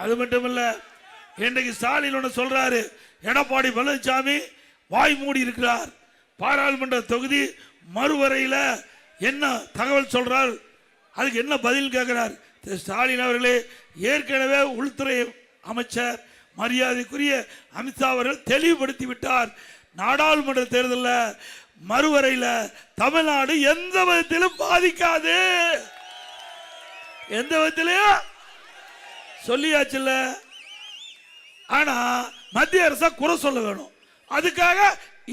அது மட்டும் இல்ல, இன்றைக்கு ஸ்டாலின் ஒன்று சொல்றாரு, எடப்பாடி பழனிசாமி வாய் மூடி இருக்கிறார். பாராளுமன்ற தொகுதி மறுவரையில் என்ன தகவல் சொல்றார், அதுக்கு என்ன பதில் கேட்கிறார் ஸ்டாலின் அவர்களே. ஏற்கனவே உள்துறை அமைச்சர் மரியாதைக்குரிய அமித்ஷா அவர்கள் தெளிவுபடுத்தி விட்டார். நாடாளுமன்ற தேர்தலில் மறுவரையில் தமிழ்நாடு எந்த விதத்திலும் பாதிக்காது, எந்த விதத்திலையும் சொல்லியாச்சுல்ல. ஆனா மத்திய அரசை குறை சொல்ல வேணும். அதுக்காக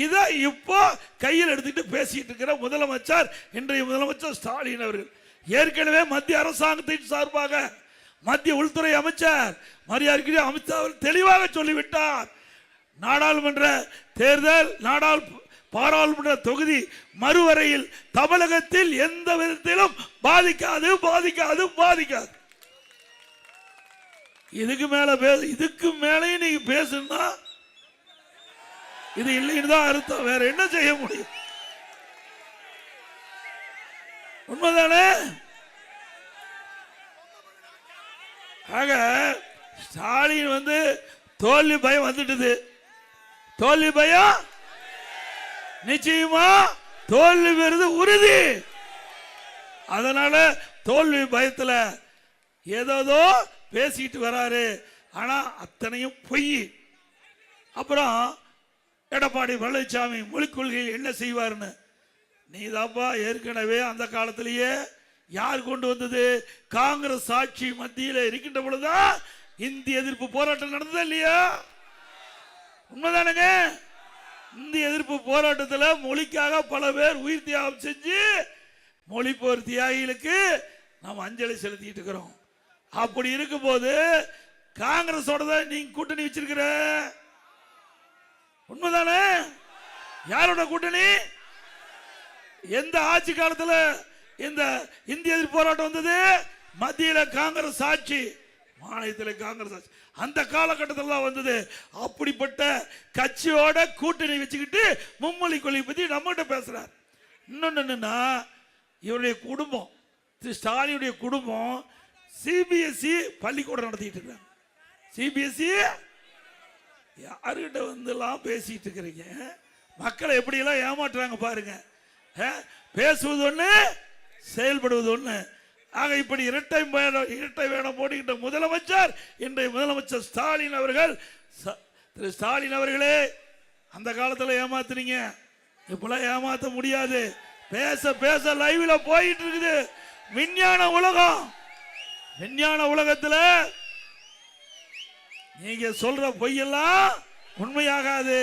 இதை இப்போ கையில் எடுத்துட்டு பேசிட்டு இருக்கிற முதலமைச்சர், இன்றைய முதலமைச்சர் ஸ்டாலின் அவர்கள் ஏற்கனவே மத்திய அரசாங்கத்தின் சார்பாக மத்திய உள்துறை அமைச்சர் மரியாதைக்குரிய அமித்ஷா அவர்கள் தெளிவாக சொல்லிவிட்டார். நாடாளுமன்ற தேர்தல், பாராளுமன்ற தொகுதி மறுவரையில் தமிழகத்தில் எந்த விதத்திலும் பாதிக்காது பாதிக்காது பாதிக்காது. இதுக்கு மேலே நீங்க பேசுனா இது இல்லைன்னு தான் அர்த்தம். வேற என்ன செய்ய முடியும்? உண்மைதானே? ஆக ஸ்டாலின் தோல்வி பயம் வந்துட்டது. தோல்வி பயம் நிச்சயமா தோல்வி பெறுது உறுதி. அதனால தோல்வி பயத்தில் ஏதோ பேசிட்டு வராரு. ஆனா அத்தனையும் பொய். அப்புறம் எடப்பாடி பழனிசாமி மொழிக் கொள்கையில் என்ன செய்வார்னு நீதாப்பா ஏற்கனவே அந்த காலத்திலேயே யார் கொண்டு வந்தது? காங்கிரஸ் ஆட்சி மத்தியில் இருக்கின்ற பொழுதுதான் இந்திய எதிர்ப்பு போராட்டம் நடந்ததா இல்லையா? உண்மைதானுங்க. இந்திய எதிர்ப்பு போராட்டத்தில் மொழிக்காக பல பேர் உயிர் தியாகம் செஞ்சு மொழி போர் தியாகிகளுக்கு நாம் அஞ்சலி செலுத்திட்டு இருக்கிறோம். அப்படி இருக்கும் போது காங்கிரஸோட தான் நீங்க கூட்டணி வச்சிருக்கிற. உண்மைதானே? யாரோட கூட்டணி? எந்த ஆட்சி காலத்தில் இந்த இந்திய எதிர்ப்பு போராட்டம் வந்தது? மத்தியில் காங்கிரஸ் ஆட்சி, மாநிலத்தில் காங்கிரஸ் ஆட்சி. அந்த காலகட்டத்தில் தான் வந்தது. அப்படிப்பட்ட கட்சியோட கூட்டணி வச்சுக்கிட்டு மும்மொழி கொள்கை பத்தி நம்மகிட்ட பேசுறார். இன்னொன்னா இவருடைய குடும்பம், திரு ஸ்டாலினுடைய குடும்பம் சிபிஎஸ்இ பள்ளிக்கூடம் நடத்திட்டு இருக்காங்க. சிபிஎஸ்இ யாருகிட்ட எல்லாம் பேசிட்டு இருக்கிறீங்க? மக்களை எப்படி எல்லாம் ஏமாற்றுறாங்க பாருங்க. பேசுவது ஒண்ணு, செயல்படுவது ஒண்ணு. ஆக இப்படி இரட்டை வேடம் போடுகின்ற முதலமைச்சர் இன்றைய முதலமைச்சர் ஸ்டாலின் அவர்கள். திரு ஸ்டாலின் அவர்களே, அந்த காலத்தில் ஏமாத்துறீங்க, இப்பெல்லாம் ஏமாத்த முடியாது. பேச பேச லைவ்ல போயிட்டு இருக்குது. விஞ்ஞான உலகம், விஞ்ஞான உலகத்தில் நீங்க சொல்ற பொய்யெல்லாம் உண்மையாகாது.